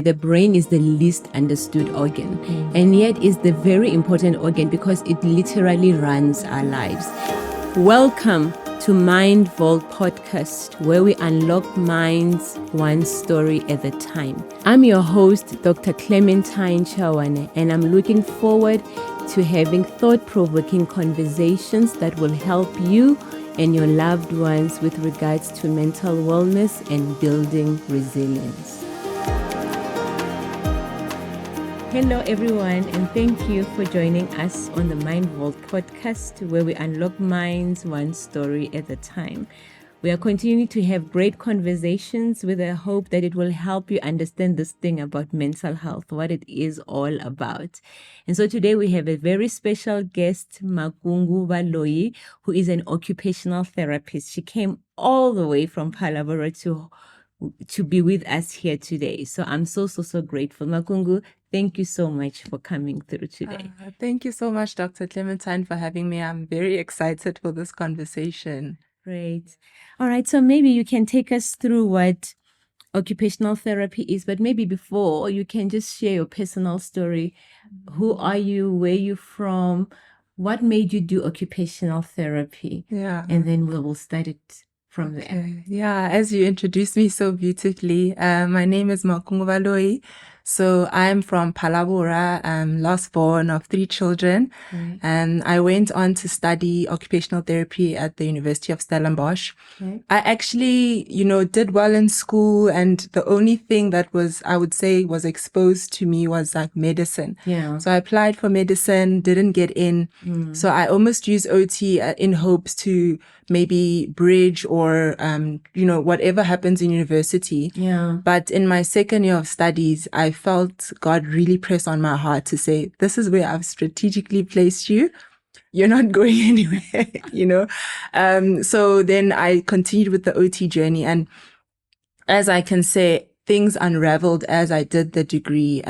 The brain is the least understood organ, and yet is the very important organ because it literally runs our lives. Welcome to Mind Vault Podcast, where we unlock minds one story at a time. I'm your host, Dr. Clementine Chawane, and I'm looking forward to having thought-provoking conversations that will help you and your loved ones with regards to mental wellness and building resilience. Hello everyone, and thank you for joining us on the Mind Vault podcast, where we unlock minds one story at a time. We are continuing to have great conversations with the hope that it will help you understand this thing about mental health, what it is all about. And so today we have a very special guest, Makungu Valoyi, who is an occupational therapist. She came all the way from Palabora to be with us here today. So I'm so grateful. Makungu, thank you so much for coming through today. Thank you so much, Dr. Clementine, for having me. I'm very excited for this conversation. Great. All right. So maybe you can take us through what occupational therapy is, but maybe before you can just share your personal story. Who are you? Where are you from? What made you do occupational therapy? Yeah. And then we'll start it from there. Okay. Yeah, as you introduced me so beautifully, my name is Makungu Valoyi. So I'm from Palabora, last born of 3 children. Right. And I went on to study occupational therapy at the University of Stellenbosch. Okay. I actually, did well in school, and the only thing that I would say was exposed to me was like medicine. Yeah. So I applied for medicine, didn't get in. So I almost used OT in hopes to maybe bridge or, whatever happens in university. Yeah. But in my second year of studies, I felt God really press on my heart to say, this is where I've strategically placed you. You're not going anywhere, So then I continued with the OT journey. And as I can say, things unraveled as I did the degree.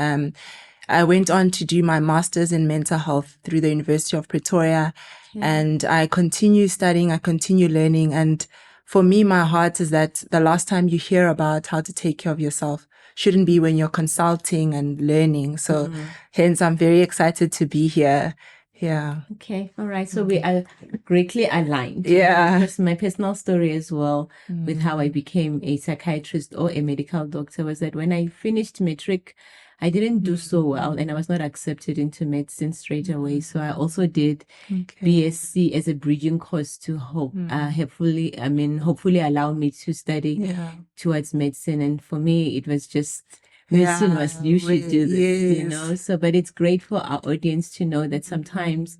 I went on to do my master's in mental health through the University of Pretoria. And I continue studying, I continue learning. And for me, my heart is that the last time you hear about how to take care of yourself shouldn't be when you're consulting and learning. So hence, I'm very excited to be here. Yeah. Okay. All right. So we are greatly aligned. Yeah. Because my personal story as well with how I became a psychiatrist or a medical doctor was that when I finished matric, I didn't do so well and I was not accepted into medicine straight away. So I also did BSc as a bridging course to hopefully allow me to study towards medicine. And for me, it was just medicine was, you should do this, So, but it's great for our audience to know that sometimes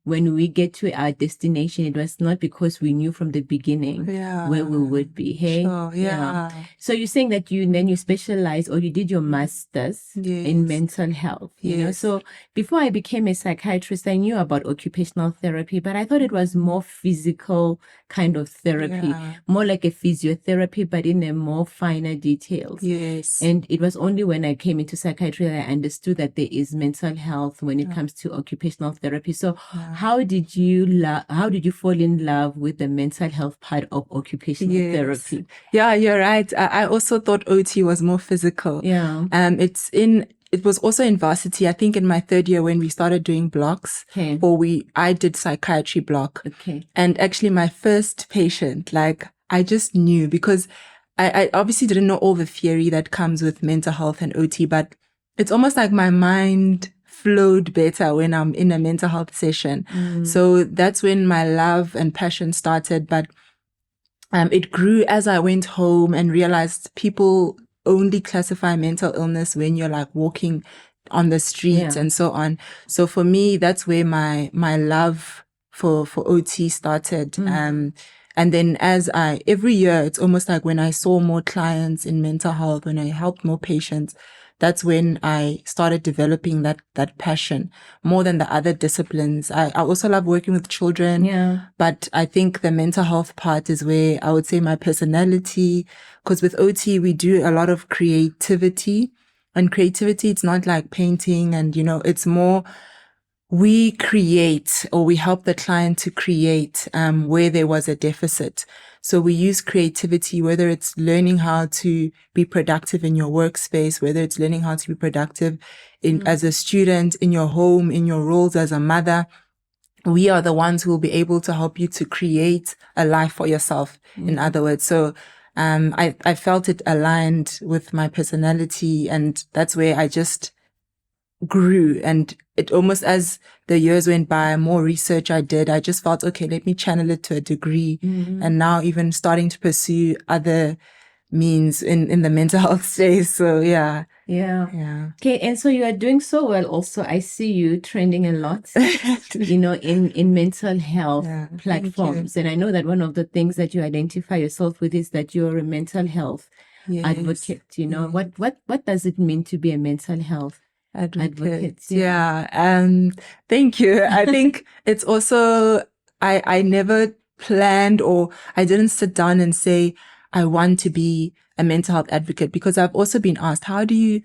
when we get to our destination, it was not because we knew from the beginning where we would be. Hey, Sure, yeah. So you're saying that you specialized or you did your master's in mental health. You know, so before I became a psychiatrist, I knew about occupational therapy, but I thought it was more physical kind of therapy, more like a physiotherapy, but in a more finer details. Yes. And it was only when I came into psychiatry that I understood that there is mental health when it comes to occupational therapy. So how did you fall in love with the mental health part of occupational therapy? Yeah, you're right. I also thought OT was more physical. Yeah. It was also in varsity, I think in my 3rd year when we started doing blocks, I did psychiatry block. Okay. And actually my first patient, I just knew because I obviously didn't know all the theory that comes with mental health and OT, but it's almost like my mind flowed better when I'm in a mental health session. So that's when my love and passion started. But it grew as I went home and realized people only classify mental illness when you're like walking on the streets and so on. So for me, that's where my love for OT started. And then every year, it's almost like when I saw more clients in mental health, when I helped more patients, that's when I started developing that passion more than the other disciplines. I also love working with children, but I think the mental health part is where I would say my personality, because with OT, we do a lot of creativity, and creativity, it's not like painting and, it's more we create, or we help the client to create where there was a deficit. So we use creativity, whether it's learning how to be productive in your workspace, whether it's learning how to be productive as a student, in your home, in your roles as a mother. We are the ones who will be able to help you to create a life for yourself, in other words. So I felt it aligned with my personality, and that's where I just grew. And it almost, as the years went by, more research I did, I just felt, okay, let me channel it to a degree. And now even starting to pursue other means in the mental health space. So yeah. Okay, and so you are doing so well also. I see you trending a lot, in mental health platforms. And I know that one of the things that you identify yourself with is that you're a mental health advocate. What does it mean to be a mental health advocate? Thank you. I think it's also, I never planned, or I didn't sit down and say, I want to be a mental health advocate, because I've also been asked, how do you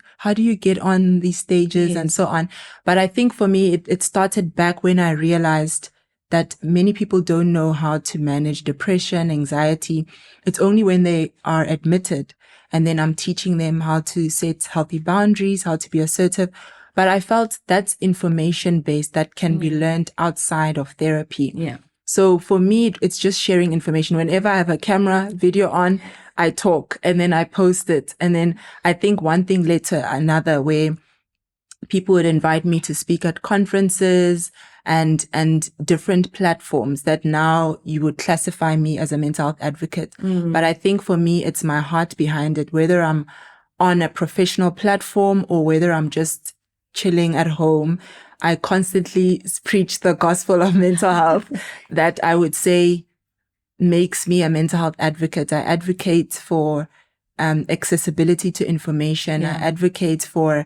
get on these stages and so on. But I think for me, it started back when I realized that many people don't know how to manage depression, anxiety. It's only when they are admitted. And then I'm teaching them how to set healthy boundaries, how to be assertive. But I felt that's information based that can be learned outside of therapy. Yeah. So for me, it's just sharing information. Whenever I have a camera, video on, I talk and then I post it. And then I think one thing led to another, where people would invite me to speak at conferences and different platforms that now you would classify me as a mental health advocate. But I think for me, it's my heart behind it, whether I'm on a professional platform or whether I'm just chilling at home. I constantly preach the gospel of mental health that I would say makes me a mental health advocate. I advocate for accessibility to information. I advocate for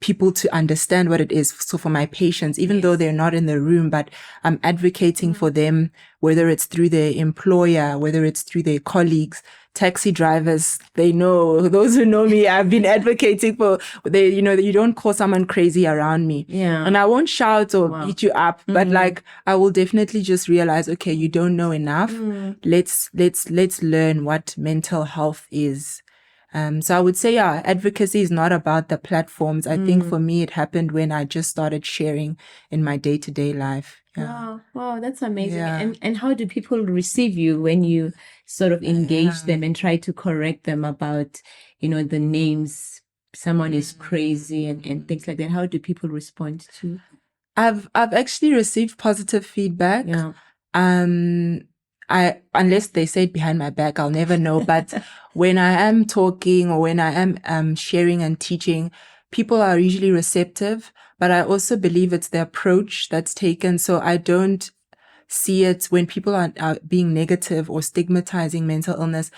people to understand what it is. So for my patients, even though they're not in the room, but I'm advocating for them, whether it's through their employer, whether it's through their colleagues. Taxi drivers, they know, those who know me, I've been advocating for, you don't call someone crazy around me. And I won't shout or beat you up, but I will definitely just realize, okay, you don't know enough. Let's learn what mental health is. So I would say, advocacy is not about the platforms. I think for me, it happened when I just started sharing in my day-to-day life. Wow, that's amazing. And how do people receive you when you sort of engage them and try to correct them about, the names, someone is crazy and things like that? How do people respond to? I've actually received positive feedback. Unless they say it behind my back, I'll never know. But when I am talking or when I am sharing and teaching, people are usually receptive. But I also believe it's the approach that's taken. So I don't see it when people are being negative or stigmatizing mental illness.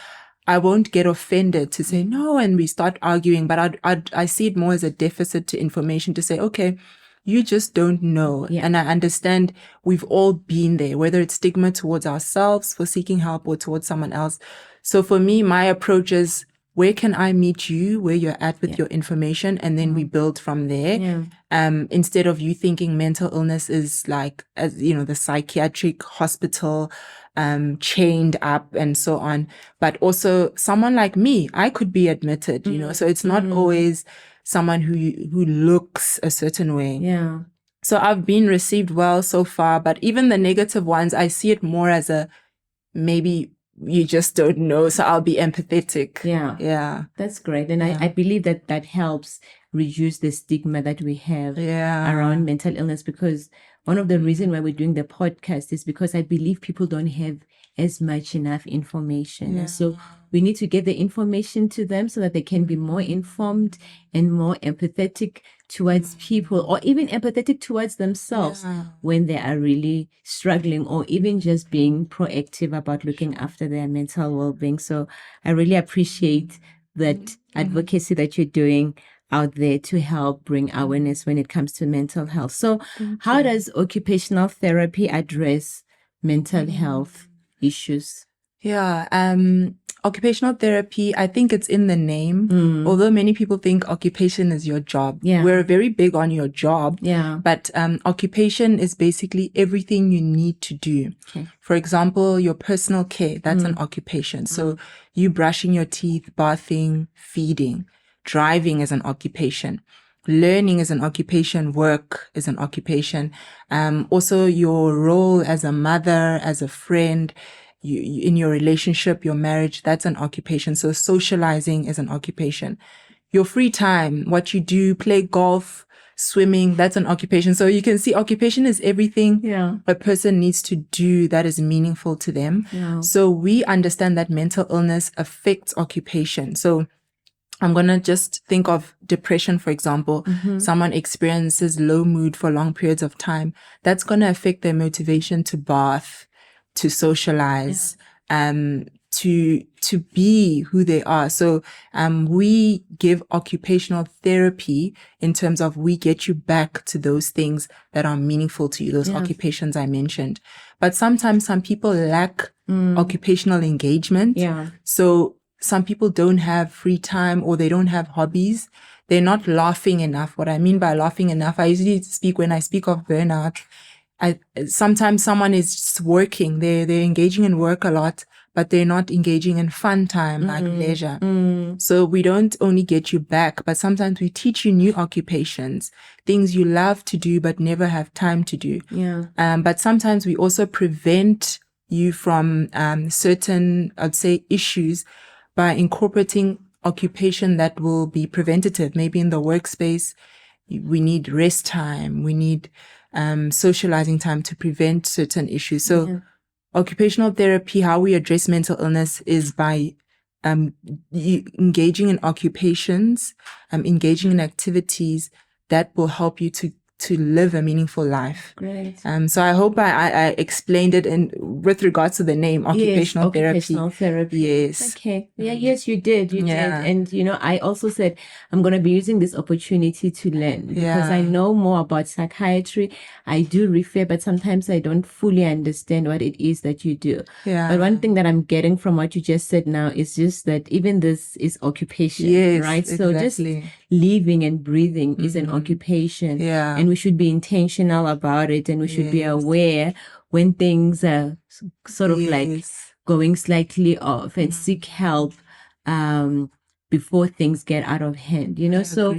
I won't get offended to say no and we start arguing. But I see it more as a deficit to information, to say, okay, you just don't know. And I understand we've all been there, whether it's stigma towards ourselves for seeking help or towards someone else. So for me, my approach is, where can I meet you where you're at with your information? And then we build from there. Instead of you thinking mental illness is like, the psychiatric hospital, chained up and so on. But also someone like me, I could be admitted, so it's not always someone who looks a certain way. So I've been received well so far, but even the negative ones, I see it more as maybe you just don't know. So I'll be empathetic. That's great. And I believe that helps reduce the stigma that we have around mental illness, because one of the reasons why we're doing the podcast is because I believe people don't have as much enough information. And so we need to get the information to them so that they can be more informed and more empathetic towards people, or even empathetic towards themselves when they are really struggling, or even just being proactive about looking after their mental well-being. So I really appreciate that advocacy that you're doing out there to help bring awareness when it comes to mental health. So how does occupational therapy address mental health issues? Occupational therapy, I think it's in the name. Although many people think occupation is your job. Yeah. We're very big on your job. Yeah. But occupation is basically everything you need to do. Okay. For example, your personal care, that's an occupation. So you brushing your teeth, bathing, feeding, driving is an occupation. Learning is an occupation. Work is an occupation. Also your role as a mother, as a friend, you, in your relationship, your marriage, that's an occupation. So socializing is an occupation. Your free time, what you do, play golf, swimming, that's an occupation. So you can see occupation is everything a person needs to do that is meaningful to them. Yeah. So we understand that mental illness affects occupation. So I'm going to just think of depression, for example. Someone experiences low mood for long periods of time. That's going to affect their motivation to bath, to socialize, to be who they are. So, we give occupational therapy in terms of we get you back to those things that are meaningful to you, those occupations I mentioned. But sometimes some people lack occupational engagement. Yeah. So some people don't have free time or they don't have hobbies. They're not laughing enough. What I mean by laughing enough, I usually speak when I speak of burnout. Sometimes someone is just working. They're engaging in work a lot, but they're not engaging in fun time, like leisure. So we don't only get you back, but sometimes we teach you new occupations, things you love to do, but never have time to do. Yeah. But sometimes we also prevent you from, certain, I'd say, issues by incorporating occupation that will be preventative. Maybe in the workspace, we need rest time. We need, socializing time to prevent certain issues. So occupational therapy, how we address mental illness is by engaging in occupations, engaging in activities that will help you to live a meaningful life. Great. So I hope I explained it with regards to the name, occupational therapy. Occupational therapy. Yes. Okay. Yeah, yes, you did. You did. And, I also said, I'm going to be using this opportunity to learn because I know more about psychiatry. I do refer, but sometimes I don't fully understand what it is that you do. Yeah. But one thing that I'm getting from what you just said now is just that even this is occupation, yes, right? So just living and breathing is an occupation. Yeah. And we should be intentional about it, and we should be aware when things are sort of like going slightly off and seek help before things get out of hand, So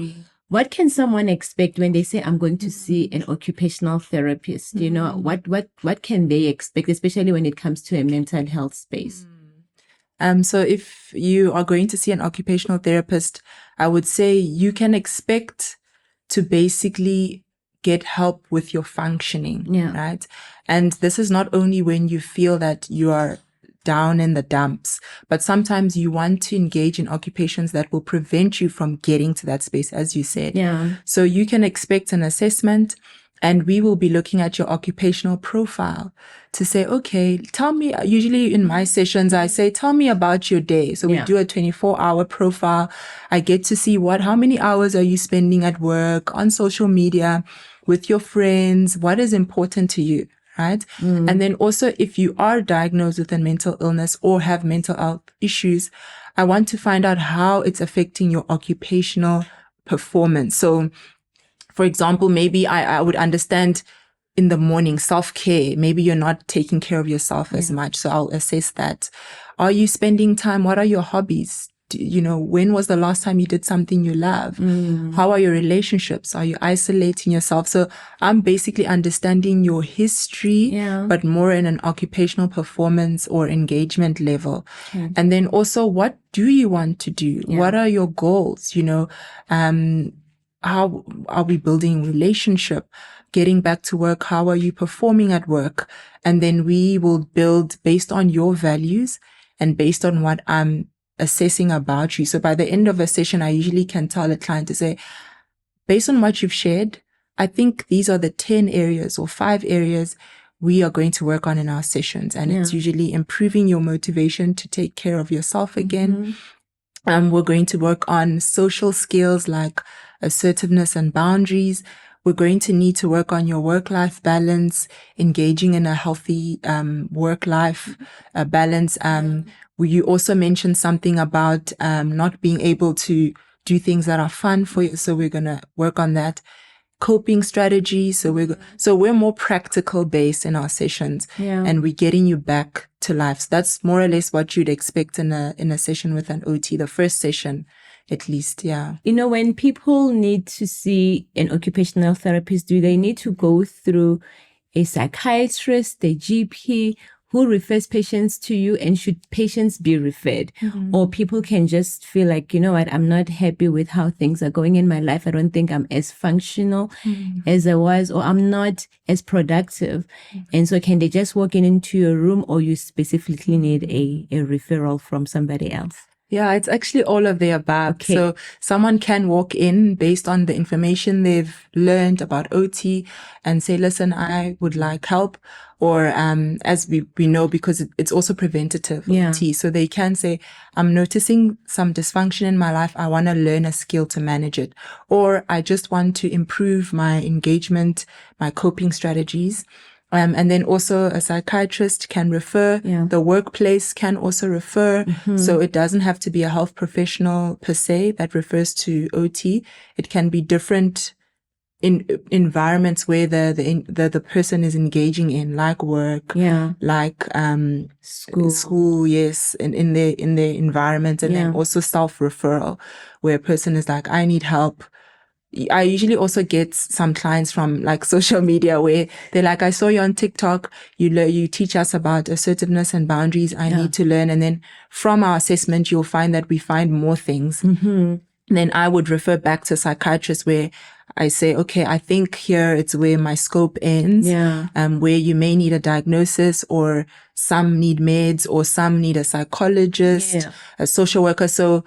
what can someone expect when they say, I'm going to see an occupational therapist? What can they expect, especially when it comes to a mental health space? So if you are going to see an occupational therapist, I would say you can expect to basically get help with your functioning, right? And this is not only when you feel that you are down in the dumps, but sometimes you want to engage in occupations that will prevent you from getting to that space, as you said. Yeah. So you can expect an assessment, and we will be looking at your occupational profile to say, okay, tell me, usually in my sessions, I say, tell me about your day. So we do a 24-hour profile. I get to see how many hours are you spending at work, on social media, with your friends, what is important to you, right? And then also, if you are diagnosed with a mental illness or have mental health issues, I want to find out how it's affecting your occupational performance. So, for example, maybe I would understand in the morning, self-care. Maybe you're not taking care of yourself as much. So I'll assess that. Are you spending time? What are your hobbies? When was the last time you did something you love? How are your relationships? Are you isolating yourself? So I'm basically understanding your history, but more in an occupational performance or engagement level. And then also, what do you want to do? What are your goals? How are we building relationship? Getting back to work, how are you performing at work? And then we will build based on your values and based on what I'm assessing about you. So by the end of a session, I usually can tell a client to say, based on what you've shared, I think these are the 10 areas or 5 areas we are going to work on in our sessions. And it's usually improving your motivation to take care of yourself again. We're going to work on social skills like assertiveness and boundaries. We're going to need to work on your work-life balance, engaging in a healthy work-life balance. You also mentioned something about not being able to do things that are fun for you. So we're going to work on that. Coping strategies. So we're more practical based in our sessions, and we're getting you back to life. So that's more or less what you'd expect in a session with an OT, the first session, at least. Yeah. When people need to see an occupational therapist, do they need to go through a psychiatrist, a GP? Who refers patients to you, and should patients be referred? Or people can just feel like, you know what, I'm not happy with how things are going in my life. I don't think I'm as functional as I was, or I'm not as productive. And so can they just walk into your room, or you specifically need a referral from somebody else? Yeah, it's actually all of the above. Okay. So someone can walk in based on the information they've learned about OT and say, listen, I would like help. Or as we know, because it's also preventative OT. So they can say, I'm noticing some dysfunction in my life. I want to learn a skill to manage it. Or I just want to improve my engagement, my coping strategies. And then also a psychiatrist can refer. The workplace can also refer. So it doesn't have to be a health professional per se that refers to OT. It can be different in environments where the person is engaging in, like work, like school, yes, and in their environment, and then also self-referral, where a person is like, I need help. I usually also get some clients from like social media where they're like, I saw you on TikTok. You teach us about assertiveness and boundaries. I need to learn. And then from our assessment, you'll find that we find more things. Then I would refer back to a psychiatrist where I say, okay, I think here it's where my scope ends, where you may need a diagnosis, or some need meds, or some need a psychologist, a social worker. So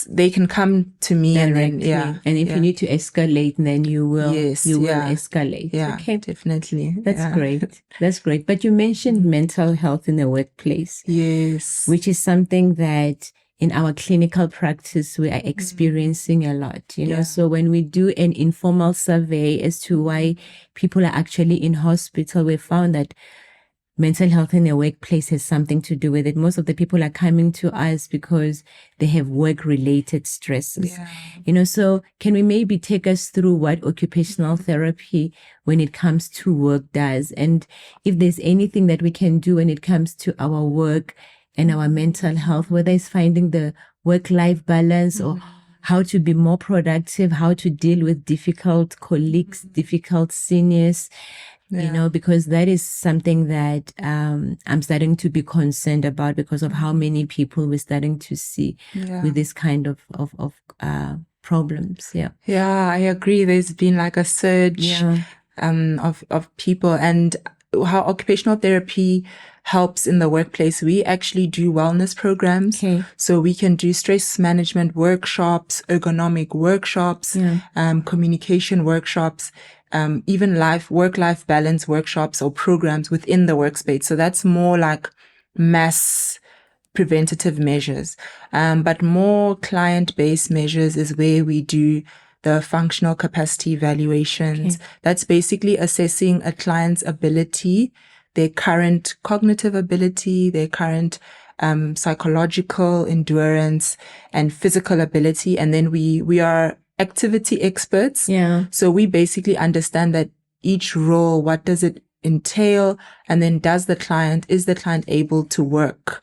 they can come to me directly. And then, if you need to escalate, then you will escalate. Yeah, okay. Definitely. That's great. That's great. But you mentioned mental health in the workplace. Yes. Which is something that in our clinical practice, we are experiencing a lot, you know. So when we do an informal survey as to why people are actually in hospital, we found that mental health in the workplace has something to do with it. Most of the people are coming to us because they have work-related stresses, you know. So can we maybe take us through what occupational therapy when it comes to work does? And if there's anything that we can do when it comes to our work and our mental health, whether it's finding the work-life balance or how to be more productive, how to deal with difficult colleagues, difficult seniors, you know, because that is something that I'm starting to be concerned about because of how many people we're starting to see with this kind of problems. Yeah, I agree. There's been like a surge of people, and how occupational therapy helps in the workplace. We actually do wellness programs. So we can do stress management workshops, ergonomic workshops, communication workshops, even work-life balance workshops or programs within the workspace. So that's more like mass preventative measures. But more client-based measures is where we do the functional capacity evaluations. That's basically assessing a client's ability, their current cognitive ability, their current psychological endurance and physical ability. And then we are activity experts. So we basically understand that each role, what does it entail? And then is the client able to work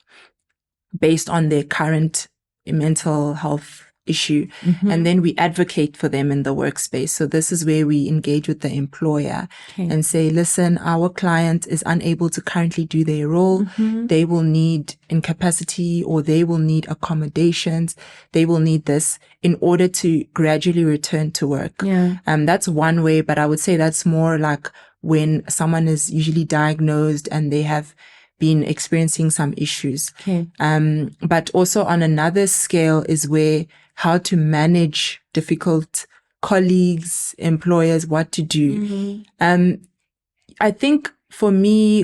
based on their current mental health issue? And then we advocate for them in the workspace. So this is where we engage with the employer and say, listen, our client is unable to currently do their role. They will need incapacity, or they will need accommodations. They will need this in order to gradually return to work. That's one way, but I would say that's more like when someone is usually diagnosed and they have been experiencing some issues. But also on another scale is where how to manage difficult colleagues, employers, what to do. I think for me,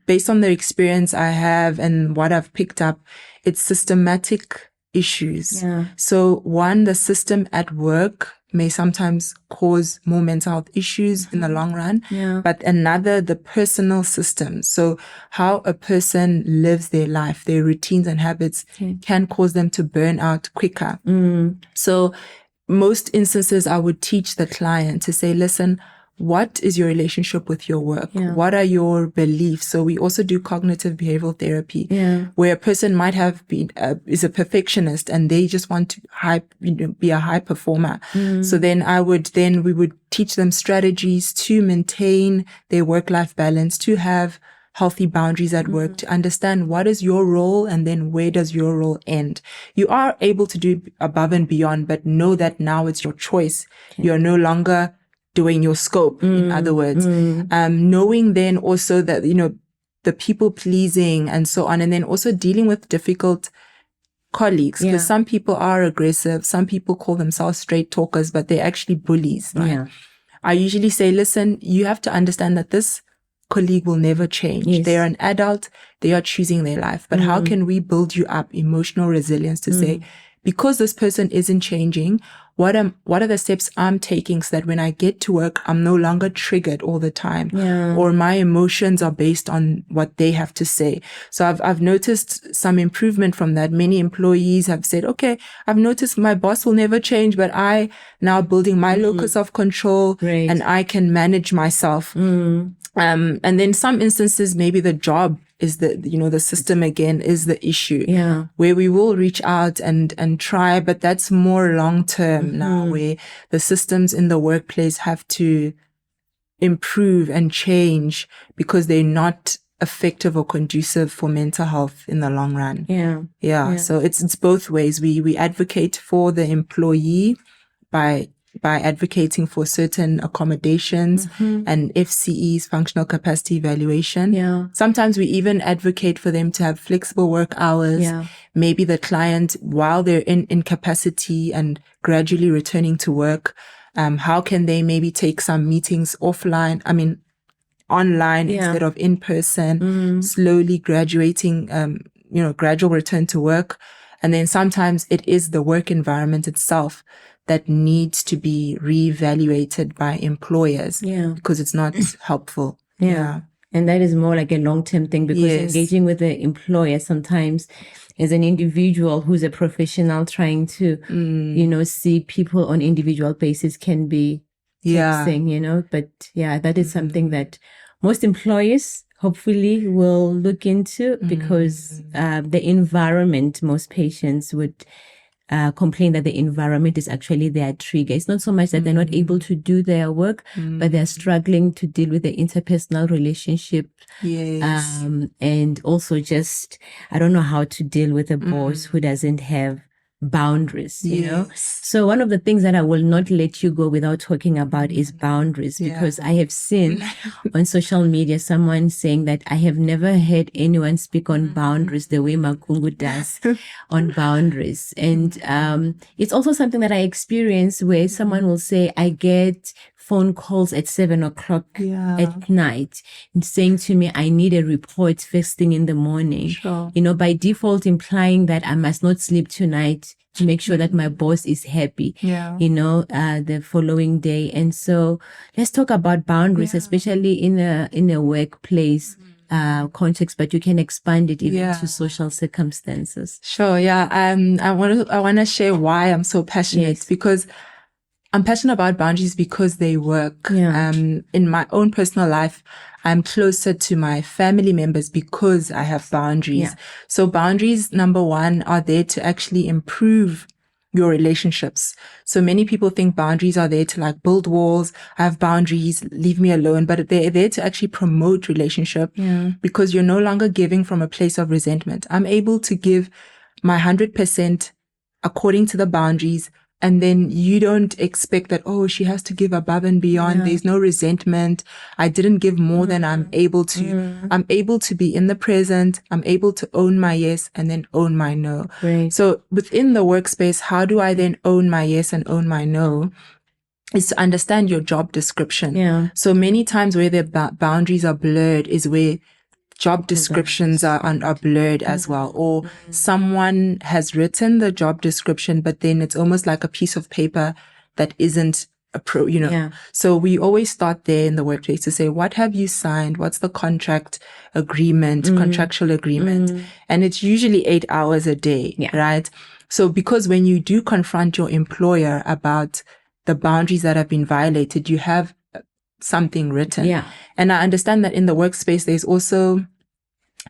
based on the experience I have and what I've picked up, it's systematic issues. So one, the system at work may sometimes cause more mental health issues in the long run. Yeah. But another, the personal systems. So how a person lives their life, their routines and habits can cause them to burn out quicker. So most instances, I would teach the client to say, listen, what is your relationship with your work? What are your beliefs? So we also do cognitive behavioral therapy, where a person might have been, is a perfectionist and they just want to be a high performer. So then we would teach them strategies to maintain their work-life balance, to have healthy boundaries at work, to understand what is your role and then where does your role end. You are able to do above and beyond, but know that now it's your choice. You're no longer doing your scope, in other words. Knowing then also that, the people pleasing and so on, and then also dealing with difficult colleagues, because some people are aggressive. Some people call themselves straight talkers, but they're actually bullies. Right? I usually say, listen, you have to understand that this colleague will never change. They are an adult. They are choosing their life. But how can we build you up emotional resilience to say, because this person isn't changing, what are the steps I'm taking so that when I get to work, I'm no longer triggered all the time, or my emotions are based on what they have to say. So I've noticed some improvement from that. Many employees have said, okay, I've noticed my boss will never change, but I now building my locus of control and I can manage myself. And then some instances, maybe the job is the system again is the issue, where we will reach out and try, but that's more long term now, where the systems in the workplace have to improve and change because they're not effective or conducive for mental health in the long run. So it's both ways. We advocate for the employee by advocating for certain accommodations and FCEs, functional capacity evaluation. Sometimes we even advocate for them to have flexible work hours. Maybe the client, while they're in incapacity and gradually returning to work, how can they maybe take some meetings online instead of in person, slowly graduating, gradual return to work. And then sometimes it is the work environment itself that needs to be reevaluated by employers because it's not helpful. And that is more like a long-term thing, because engaging with the employer sometimes as an individual who's a professional trying to, see people on individual basis can be taxing, but that is something that most employers hopefully will look into, because the environment, most patients would complain that the environment is actually their trigger. It's not so much that they're not able to do their work, but they're struggling to deal with the interpersonal relationship. And also just, I don't know how to deal with a boss who doesn't have boundaries, you know? So one of the things that I will not let you go without talking about is boundaries, because I have seen on social media someone saying that I have never heard anyone speak on boundaries the way Makungu does on boundaries. And it's also something that I experience where someone will say, I get phone calls at 7:00 at night saying to me, I need a report first thing in the morning, by default implying that I must not sleep tonight to make sure that my boss is happy, the following day. And so let's talk about boundaries, especially in a workplace context, but you can expand it even to social circumstances. Sure. Yeah. I want to share why I'm so passionate, because I'm passionate about boundaries because they work. In my own personal life, I'm closer to my family members because I have boundaries. So boundaries, number one, are there to actually improve your relationships. So many people think boundaries are there to like build walls. I have boundaries, leave me alone. But they're there to actually promote relationship because you're no longer giving from a place of resentment. I'm able to give my 100% according to the boundaries. And then you don't expect that, oh, she has to give above and beyond. There's no resentment. I didn't give more than I'm able to. I'm able to be in the present. I'm able to own my yes and then own my no. So within the workspace, how do I then own my yes and own my no? Is to understand your job description. So many times where the boundaries are blurred is where job descriptions are blurred as well, or someone has written the job description, but then it's almost like a piece of paper that isn't Yeah. So we always start there in the workplace to say, what have you signed? What's the contractual agreement? And it's usually 8 hours a day, right? So because when you do confront your employer about the boundaries that have been violated, you have something written. Yeah. And I understand that in the workspace, there's also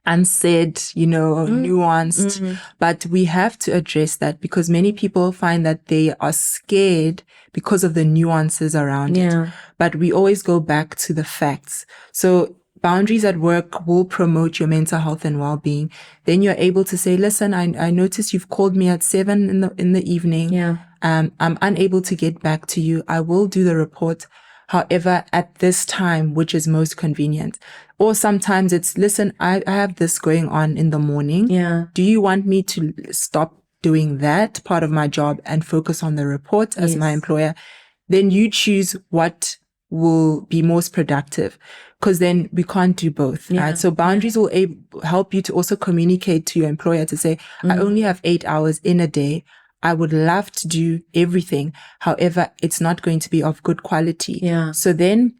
unsaid, nuanced, but we have to address that because many people find that they are scared because of the nuances around it. But we always go back to the facts. So boundaries at work will promote your mental health and well-being. Then you're able to say, listen, I noticed you've called me at 7 in the evening. I'm unable to get back to you. I will do the report. However, at this time, which is most convenient. Or sometimes it's, listen, I have this going on in the morning. Do you want me to stop doing that part of my job and focus on the report as my employer? Then you choose what will be most productive, because then we can't do both, right? So boundaries will help you to also communicate to your employer to say, I only have 8 hours in a day. I would love to do everything. However, it's not going to be of good quality. So then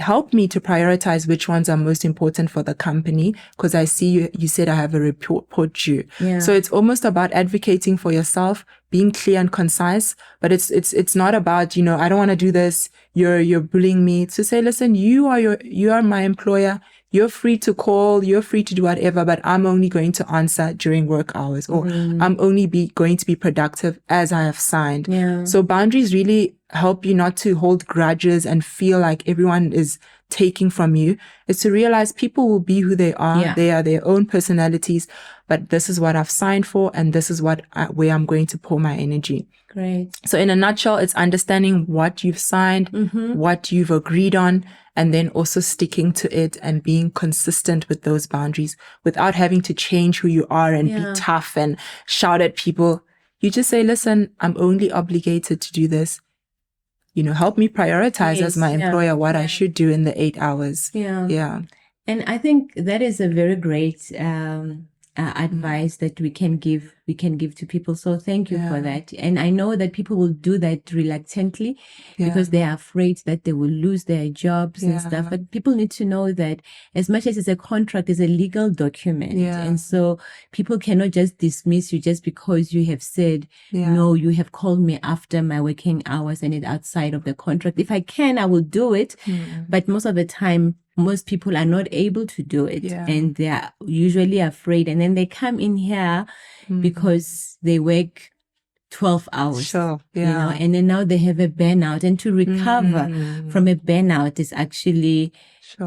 help me to prioritize which ones are most important for the company, because I see you said I have a report due. So it's almost about advocating for yourself, being clear and concise, but it's not about, I don't want to do this. You're bullying me. To say, listen, you are my employer. You're free to call, you're free to do whatever, but I'm only going to answer during work hours, or I'm only going to be productive as I have signed. So boundaries really help you not to hold grudges and feel like everyone is taking from you. It's to realize people will be who they are. They are their own personalities, but this is what I've signed for, and this is where I'm going to pour my energy. Great. So in a nutshell, it's understanding what you've signed, what you've agreed on, and then also sticking to it and being consistent with those boundaries without having to change who you are and be tough and shout at people. You just say, listen, I'm only obligated to do this. Help me prioritize as my employer what I should do in the 8 hours. And I think that is a very great advice that we can give to people. So thank you for that. And I know that people will do that reluctantly because they are afraid that they will lose their jobs and stuff. But people need to know that as much as it's a contract, it's a legal document. And so people cannot just dismiss you just because you have said, no, you have called me after my working hours and it's outside of the contract. If I can, I will do it. But most of the time, most people are not able to do it, and they are usually afraid. And then they come in here because they work 12 hours, and then now they have a burnout. And to recover from a burnout is actually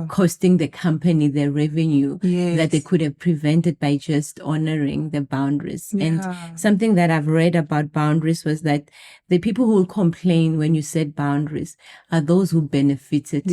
costing the company the revenue that they could have prevented by just honoring the boundaries. And something that I've read about boundaries was that the people who will complain when you set boundaries are those who benefited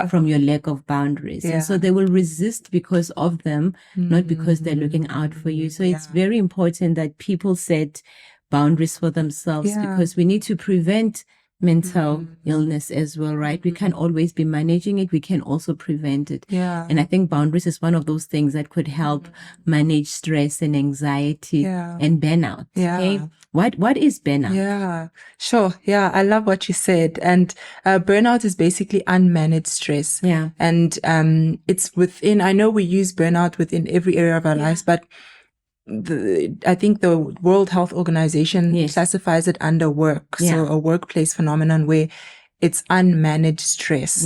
from your lack of boundaries. And so they will resist because of them, not because they're looking out for you. So it's very important that people set boundaries for themselves, because we need to prevent mental illness as well, right? We can't always be managing it. We can also prevent it. And I think boundaries is one of those things that could help manage stress and anxiety and burnout. Okay? What is burnout? Sure. I love what you said. And burnout is basically unmanaged stress. And it's within, I know we use burnout within every area of our lives, but I think the World Health Organization classifies it under work. So a workplace phenomenon where it's unmanaged stress.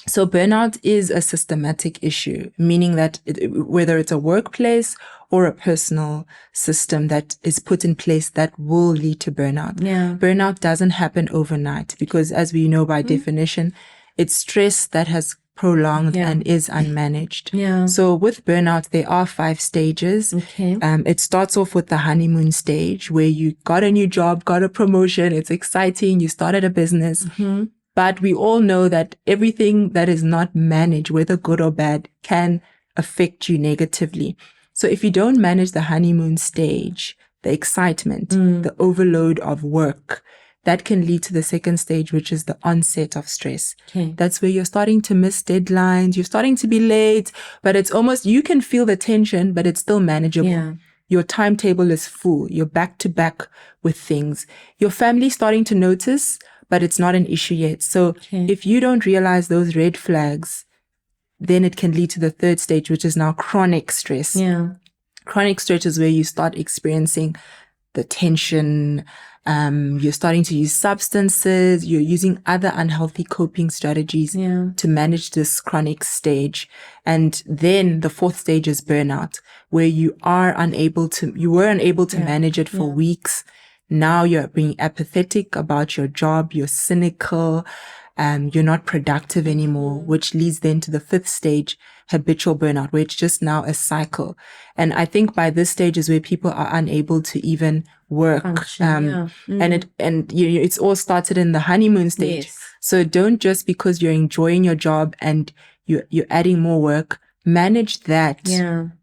So burnout is a systematic issue, meaning that whether it's a workplace or a personal system that is put in place that will lead to burnout. Burnout doesn't happen overnight because, as we know by definition, it's stress that has prolonged and is unmanaged. So with burnout, there are 5 stages. It starts off with the honeymoon stage where you got a new job, got a promotion. It's exciting. You started a business. But we all know that everything that is not managed, whether good or bad, can affect you negatively. So if you don't manage the honeymoon stage, the excitement, the overload of work, that can lead to the second stage, which is the onset of stress. That's where you're starting to miss deadlines. You're starting to be late, but it's almost, you can feel the tension, but it's still manageable. Your timetable is full. You're back to back with things. Your family's starting to notice, but it's not an issue yet. So if you don't realize those red flags, then it can lead to the third stage, which is now chronic stress. Yeah. Chronic stress is where you start experiencing the tension. You're starting to use substances. You're using other unhealthy coping strategies to manage this chronic stage. And then the fourth stage is burnout, where you were unable to manage it for weeks. Now you're being apathetic about your job. You're cynical. You're not productive anymore, which leads then to the fifth stage, habitual burnout, where it's just now a cycle. And I think by this stage is where people are unable to even work. And it's all started in the honeymoon stage. Yes. So don't just because you're enjoying your job and you're adding more work, manage that.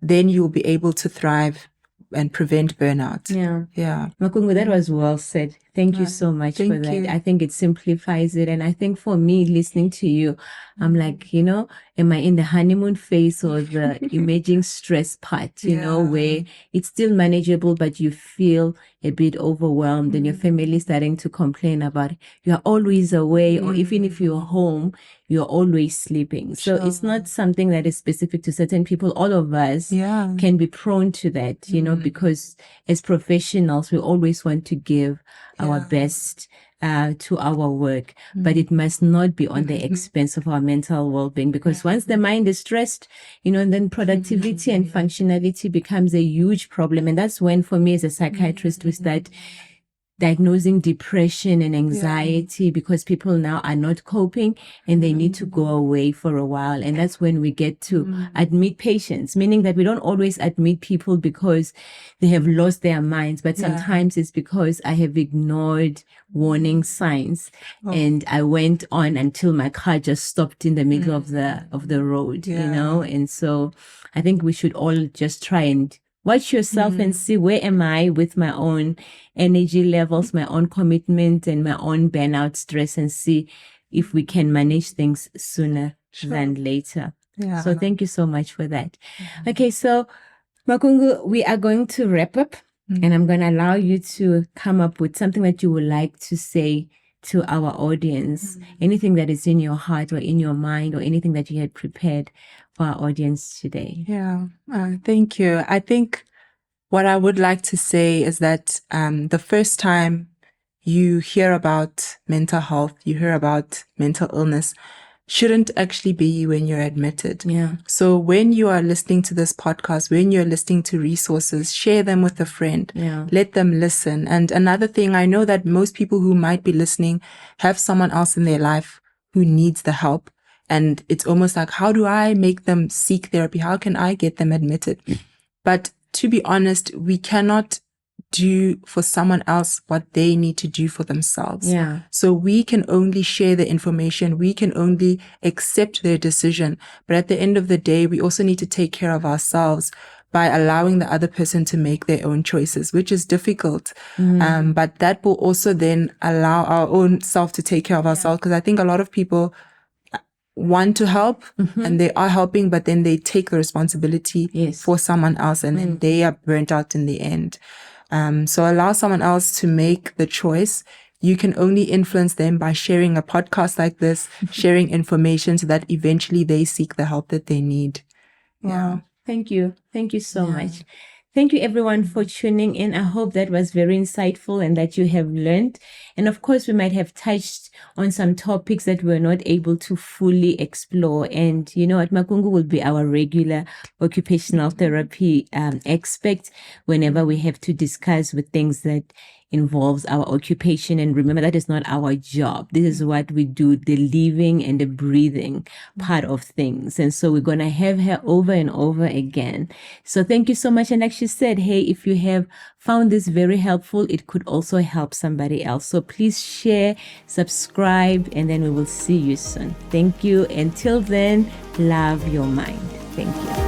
Then you'll be able to thrive and prevent burnout. Yeah. Makungu, that was well said. Thank you so much for that. I think it simplifies it. And I think for me, listening to you, I'm like, am I in the honeymoon phase or the emerging stress part, where it's still manageable, but you feel a bit overwhelmed and your family starting to complain about you're always away, or even if you're home, you're always sleeping. So it's not something that is specific to certain people. All of us can be prone to that, because as professionals, we always want to give our best to our work, but it must not be on the expense of our mental well-being, because once the mind is stressed, then productivity and functionality becomes a huge problem. And that's when, for me as a psychiatrist, we start diagnosing depression and anxiety because people now are not coping and they need to go away for a while. And that's when we get to admit patients, meaning that we don't always admit people because they have lost their minds, but sometimes it's because I have ignored warning signs and I went on until my car just stopped in the middle of the road, And so I think we should all just try and watch yourself and see, where am I with my own energy levels, my own commitment and my own burnout stress, and see if we can manage things sooner than later. So thank you so much for that. Okay, so Makungu, we are going to wrap up and I'm going to allow you to come up with something that you would like to say to our audience, anything that is in your heart or in your mind or anything that you had prepared for our audience today. Thank you. I think what I would like to say is that the first time you hear about mental health, you hear about mental illness, shouldn't actually be when you're admitted. So when you are listening to this podcast, when you're listening to resources, share them with a friend. Let them listen. And another thing, I know that most people who might be listening have someone else in their life who needs the help. And it's almost like, how do I make them seek therapy? How can I get them admitted? But to be honest, we cannot do for someone else what they need to do for themselves. So we can only share the information. We can only accept their decision. But at the end of the day, we also need to take care of ourselves by allowing the other person to make their own choices, which is difficult. But that will also then allow our own self to take care of ourselves. Because I think a lot of people want to help and they are helping, but then they take the responsibility for someone else and then they are burnt out in the end. So allow someone else to make the choice. You can only influence them by sharing a podcast like this, sharing information so that eventually they seek the help that they need. Wow. Thank you. Thank you so much. Thank you everyone for tuning in. I hope that was very insightful and that you have learned. And of course, we might have touched on some topics that we're not able to fully explore. And you know what, Makungu will be our regular occupational therapy expert whenever we have to discuss with things that involves our occupation. And remember, that is not our job. This is what we do, the living and the breathing part of things. And so we're going to have her over and over again. So thank you so much. And like she said, hey, if you have found this very helpful, it could also help somebody else. So please share, subscribe, and then we will see you soon. Thank you. Until then, love your mind. Thank you.